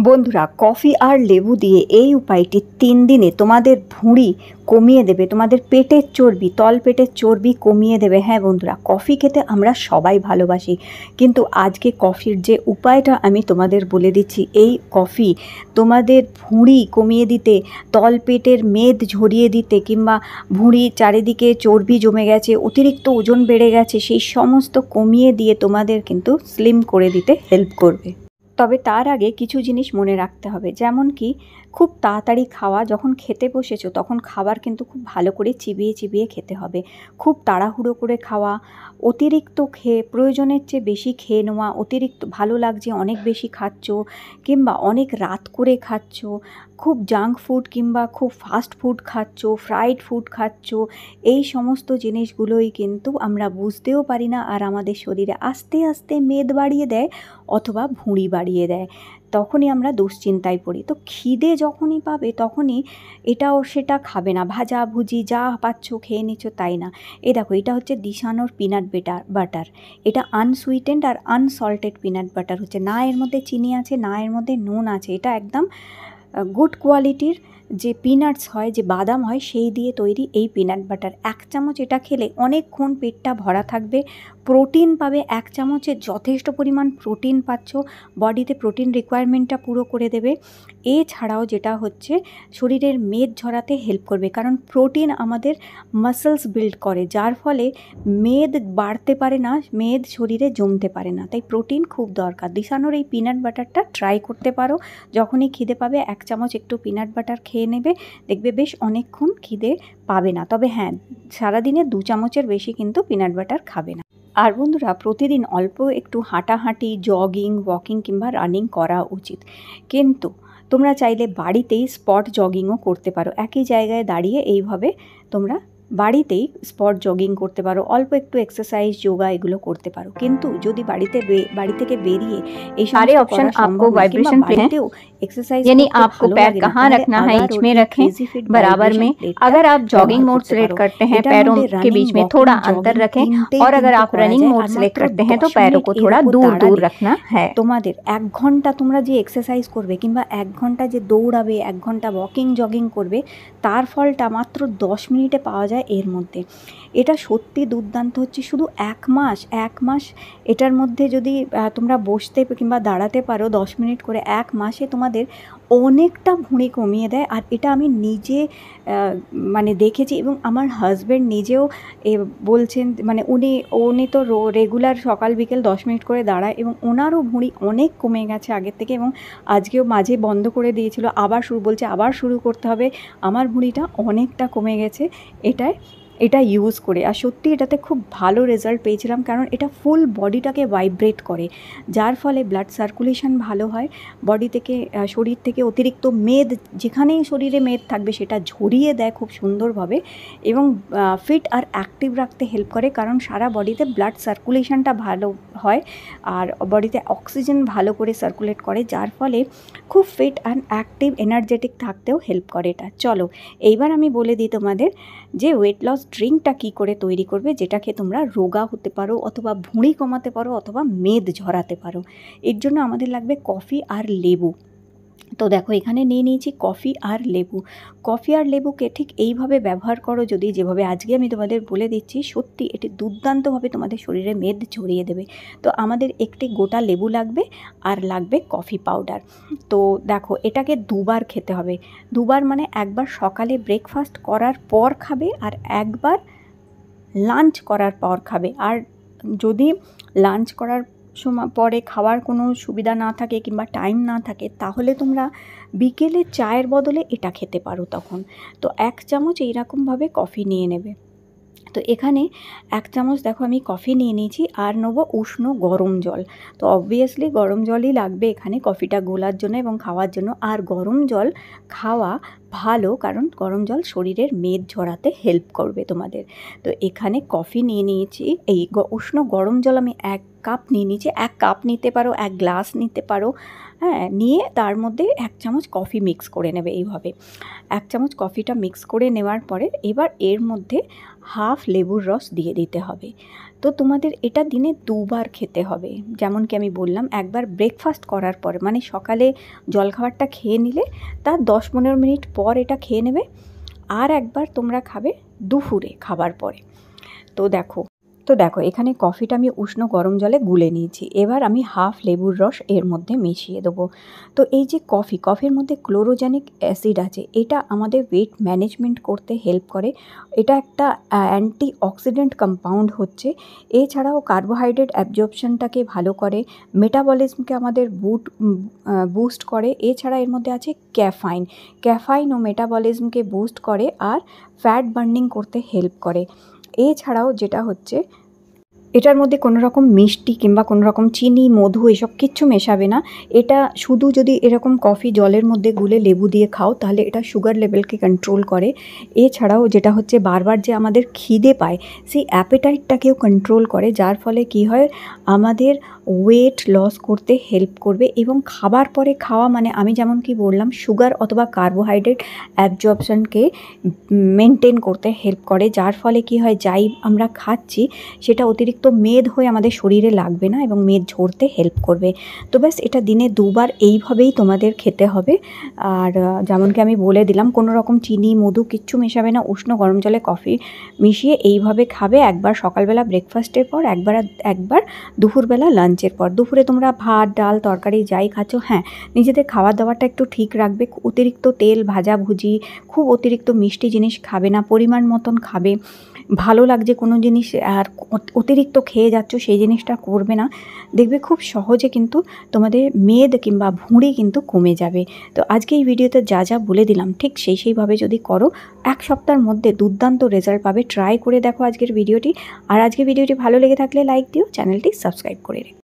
বন্ধুরা, কফি আর লেবু দিয়ে এই উপায়টি 3 দিনে তোমাদের ভুঁড়ি কমিয়ে দেবে, তোমাদের পেটের চর্বি, তলপেটের চর্বি কমিয়ে দেবে। হ্যাঁ বন্ধুরা, কফি খেতে আমরা সবাই ভালোবাসি, কিন্তু আজকে কফির যে উপায়টা আমি তোমাদের বলে দিচ্ছি, এই কফি তোমাদের ভুঁড়ি কমিয়ে দিতে, তলপেটের মেদ ঝরিয়ে দিতে, কিংবা ভুঁড়ি চারিদিকে চর্বি জমে গেছে, অতিরিক্ত ওজন বেড়ে গেছে, সেই সমস্ত কমিয়ে দিয়ে তোমাদের কিন্তু স্লিম করে দিতে হেল্প করবে। তবে তার আগে কিছু জিনিস মনে রাখতে হবে, যেমন কি খুব তাড়াতাড়ি খাওয়া। যখন খেতে বসেছো তখন খাবার কিন্তু খুব ভালো করে চিবিয়ে চিবিয়ে খেতে হবে। খুব তাড়াহুড়ো করে খাওয়া, অতিরিক্ত খেয়ে প্রয়োজনের চেয়ে বেশি খেয়ে নেওয়া, অতিরিক্ত ভালো লাগছে অনেক বেশি খাচ্ছ, কিংবা অনেক রাত করে খাচ্ছ, খুব জাঙ্ক ফুড কিংবা খুব ফাস্ট ফুড খাচ্ছ, ফ্রাইড ফুড খাচ্ছ, এই সমস্ত জিনিসগুলোই কিন্তু আমরা বুঝতেও পারি না, আর আমাদের শরীরে আস্তে আস্তে মেদ বাড়িয়ে দেয় অথবা ভুঁড়ি বাড়িয়ে দেয়। তখনই আমরা দুশ্চিন্তায় পড়ি। তো খিদে যখনই পাবে তখনই এটাও সেটা খাবে না, ভাজা ভুজি যা পাচ্ছ খেয়ে নিচ্ছ তাই না। এই দেখো, এটা হচ্ছে দিশানোর পিনাট বাটার। এটা আনসুইটেন্ড আর আনসল্টেড পিনাট বাটার হচ্ছে, না এর মধ্যে চিনি আছে না এর মধ্যে নুন আছে। এটা একদম গুড কোয়ালিটির যে পিনাটস হয়, যে বাদাম হয়, সেই দিয়ে তৈরি এই পিনাট বাটার। 1 চামচ এটা খেলে অনেকক্ষণ পেটটা ভরা থাকবে, প্রোটিন পাবে। 1 চামচে যথেষ্ট পরিমাণ প্রোটিন পাচ্ছ, বডিতে প্রোটিন রিকোয়ারমেন্টটা পুরো করে দেবে। এছাড়াও যেটা হচ্ছে শরীরের মেদ ঝরাতে হেল্প করবে, কারণ প্রোটিন আমাদের মাসলস বিল্ড করে, যার ফলে মেদ বাড়তে পারে না, মেদ শরীরে জমতে পারে না, তাই প্রোটিন খুব দরকার। দিশানোর এই পিনাট বাটারটা ট্রাই করতে পারো। যখনই খিদে পাবে 1 চামচ একটু পিনাট বাটার খেয়ে নেবে, দেখবে বেশ অনেকক্ষণ খিদে পাবে না। তবে হ্যাঁ, সারাদিনে 2 চামচের বেশি কিন্তু পিনাট বাটার খাবে না। আর বন্ধুরা, প্রতিদিন অল্প একটু হাঁটাহাঁটি, জগিং, ওয়াকিং কিংবা রানিং করা উচিত। কিন্তু তোমরা চাইলে বাড়িতেই স্পট জগিংও করতে পারো। একই জায়গায় দাঁড়িয়ে এইভাবে তোমরা বাড়িতেই স্পট জগিং করতে পারো, অল্প একটু এক্সারসাইজ, যোগা এগুলো করতে পারো। কিন্তু যদি বাড়ি থেকে বেরিয়ে এই सारे ऑप्शन आपको वाइब्रेशन पे हैं, एक्सरसाइज यानी आपको पैर कहाँ रखना है, इंच में रखें बराबर में। अगर आप जॉगिंग मोड सेलेक्ट करते हैं, पैरों के बीच में थोड़ा अंतर रखें, और अगर आप रनिंग मोड सेलेक्ट करते हैं तो पैरों को थोड़ा दूर दूर रखना है। তোমাদের 1 ঘন্টা তোমরা যে এক্সারসাইজ করবে, কিংবা 1 ঘন্টা যে দৌড়াবে, 1 ঘন্টা ওয়াকিং জগিং করবে, তার ফলটা মাত্র 10 মিনিটে পাওয়া যায় এর মধ্যে। এটা সত্যি দুর্দান্ত হচ্ছে। শুধু 1 মাস এটার মধ্যে যদি তোমরা বসতে কিংবা দাঁড়াতে পারো 10 মিনিট করে, 1 মাসে তোমাদের অনেকটা ভুঁড়ি কমিয়ে দেয়। আর এটা আমি নিজে মানে দেখেছি, এবং আমার হাজব্যান্ড নিজেও বলছেন, মানে উনি তো রেগুলার সকাল বিকেল 10 মিনিট করে দাঁড়ায়, এবং ওনারও ভুঁড়ি অনেক কমে গেছে আগের থেকে, এবং আজকেও মাঝে বন্ধ করে দিয়েছিল, আবার শুরু করতে হবে। আমার ভুঁড়িটা অনেকটা কমে গেছে এটা ইউজ করে। আর সত্যি এটাতে খুব ভালো রেজাল্ট পেয়েছিলাম, কারণ এটা ফুল বডিটাকে ভাইব্রেট করে, যার ফলে ব্লাড সার্কুলেশন ভালো হয়, বডি থেকে শরীর থেকে অতিরিক্ত মেদ, যেখানেই শরীরে মেদ থাকবে সেটা ঝরিয়ে দেয় খুব সুন্দরভাবে, এবং ফিট আর অ্যাক্টিভ রাখতে হেল্প করে, কারণ সারা বডিতে ব্লাড সার্কুলেশনটা ভালো হয়, আর বডিতে অক্সিজেন ভালো করে সার্কুলেট করে, যার ফলে খুব ফিট অ্যান্ড অ্যাক্টিভ এনার্জেটিক থাকতেও হেল্প করে এটা। চলো এইবার আমি বলে দিই তোমাদের যে ওয়েট লস ড্রিঙ্কটা কী করে তৈরি করবে, যেটাকে তোমরা রোগা হতে পারো, অথবা ভুঁড়ি কমাতে পারো, অথবা মেদ ঝরাতে পারো। এর জন্য আমাদের লাগবে কফি আর লেবু। তো দেখো, এখানে নিয়ে নিয়েছি কফি আর লেবুকে ঠিক এইভাবে ব্যবহার করো, যদি যেভাবে আজকে আমি তোমাদের বলে দিচ্ছি, সত্যি এটি দুর্দান্তভাবে তোমাদের শরীরে মেদ ঝরিয়ে দেবে। তো আমাদের একটি গোটা লেবু লাগবে, আর লাগবে কফি পাউডার। তো দেখো, এটাকে 2 বার খেতে হবে। 2 বার মানে একবার সকালে ব্রেকফাস্ট করার পর খাবে, আর একবার লাঞ্চ করার পর খাবে। আর যদি লাঞ্চ করার পরে খাওয়ার কোনো সুবিধা না থাকে কিংবা টাইম না থাকে, তাহলে তোমরা বিকেলে চায়ের বদলে এটা খেতে পারো তখন। তো 1 চামচ এইরকমভাবে কফি নিয়ে নেবে। তো এখানে 1 চামচ দেখো আমি কফি নিয়ে নিয়েছি, আর নেবো উষ্ণ গরম জল। তো অবভিয়াসলি গরম জলই লাগবে এখানে কফিটা গোলার জন্য এবং খাওয়ার জন্য। আর গরম জল খাওয়া ভালো, কারণ গরম জল শরীরের মেদ ঝরাতে হেল্প করবে তোমাদের। তো এখানে কফি নিয়ে নিয়েছি, এই উষ্ণ গরম জল আমি 1 কাপ নিয়ে নিয়েছি। 1 কাপ নিতে পারো, 1 গ্লাস নিতে পারো, হ্যাঁ। নিয়ে তার মধ্যে 1 চামচ কফি মিক্স করে নেবে এইভাবে। 1 চামচ কফিটা মিক্স করে নেওয়ার পরে এবার এর মধ্যে হাফ লেবুর রস দিয়ে দিতে হবে। তো তোমাদের এটা দিনে 2বার খেতে হবে। যেমন কি আমি বললাম, একবার ব্রেকফাস্ট করার পর, মানে সকালে জলখাবারটা খেয়ে নিলে তার 10-15 মিনিট পর এটা খেয়ে নেবে, আর একবার তোমরা খাবে দুপুরে খাবার পরে। তো দেখো এখানে কফিটা আমি উষ্ণ গরম জলে গুলে নিয়েছি। এবার আমি হাফ লেবুর রস এর মধ্যে মিশিয়ে দেবো। তো এই যে কফির মধ্যে ক্লোরোজেনিক অ্যাসিড আছে, এটা আমাদের ওয়েট ম্যানেজমেন্ট করতে হেল্প করে। এটা একটা অ্যান্টি অক্সিডেন্ট কম্পাউন্ড হচ্ছে। এছাড়াও কার্বোহাইড্রেট অ্যাবজর্পশনটাকে ভালো করে, মেটাবলিজমকে আমাদের বুস্ট করে। এছাড়া এর মধ্যে আছে ক্যাফাইন ও মেটাবলিজমকে বুস্ট করে আর ফ্যাট বার্নিং করতে হেল্প করে। এছাড়াও যেটা হচ্ছে, এটার মধ্যে কোনো রকম মিষ্টি কিংবা কোনো রকম চিনি, মধু এসব কিচ্ছু মেশাবে না। এটা শুধু যদি এরকম কফি জলের মধ্যে গুলে লেবু দিয়ে খাও, তাহলে এটা সুগার লেভেলকে কন্ট্রোল করে। এছাড়াও যেটা হচ্ছে, বারবার যে আমাদের খিদে পায়, সেই অ্যাপেটাইটটাকেও কন্ট্রোল করে, যার ফলে কি হয়, আমাদের ওয়েট লস করতে হেল্প করবে। এবং খাবার পরে খাওয়া মানে আমি যেমন কি বললাম, সুগার অথবা কার্বোহাইড্রেট অ্যাবজর্পশনকে মেনটেন করতে হেল্প করে, যার ফলে কি হয়, যাই আমরা খাচ্ছি সেটা অতিরিক্ত মেদ হয়ে আমাদের শরীরে লাগবে না এবং মেদ ঝরতে হেল্প করবে। তো ব্যাস, এটা দিনে 2বার এইভাবেই তোমাদের খেতে হবে। আর যেমনকি আমি বলে দিলাম, কোনো রকম চিনি, মধু কিচ্ছু মেশাবে না। উষ্ণ গরম জলে কফি মিশিয়ে এইভাবে খাবে, একবার সকালবেলা ব্রেকফাস্টের পর, একবার দুপুরবেলা লাঞ্চের পর। দুপুরে তোমরা ভাত, ডাল, তরকারি যাই খাচ্ছ, হ্যাঁ, নিজেদের খাওয়া দাওয়াটা একটু ঠিক রাখবে। অতিরিক্ত তেল, ভাজাভুজি, খুব অতিরিক্ত মিষ্টি জিনিস খাবে না, পরিমাণ মতন খাবে। ভালো লাগছে কোনো জিনিস আর অতিরিক্ত খেয়ে যাচ্ছ, সেই জিনিসটা করবে না। দেখবে খুব সহজে কিন্তু তোমাদের মেদ কিংবা ভুঁড়ি কিন্তু কমে যাবে। তো আজকে এই ভিডিওতে যা যা বলে দিলাম, ঠিক সেইভাবে যদি করো, 1 সপ্তাহের মধ্যে দুর্দান্ত রেজাল্ট পাবে। ট্রাই করে দেখো আজকের ভিডিওটি। আর আজকের ভিডিওটি ভালো লেগে থাকলে লাইক দিও, চ্যানেলটি সাবস্ক্রাইব করে রেখো।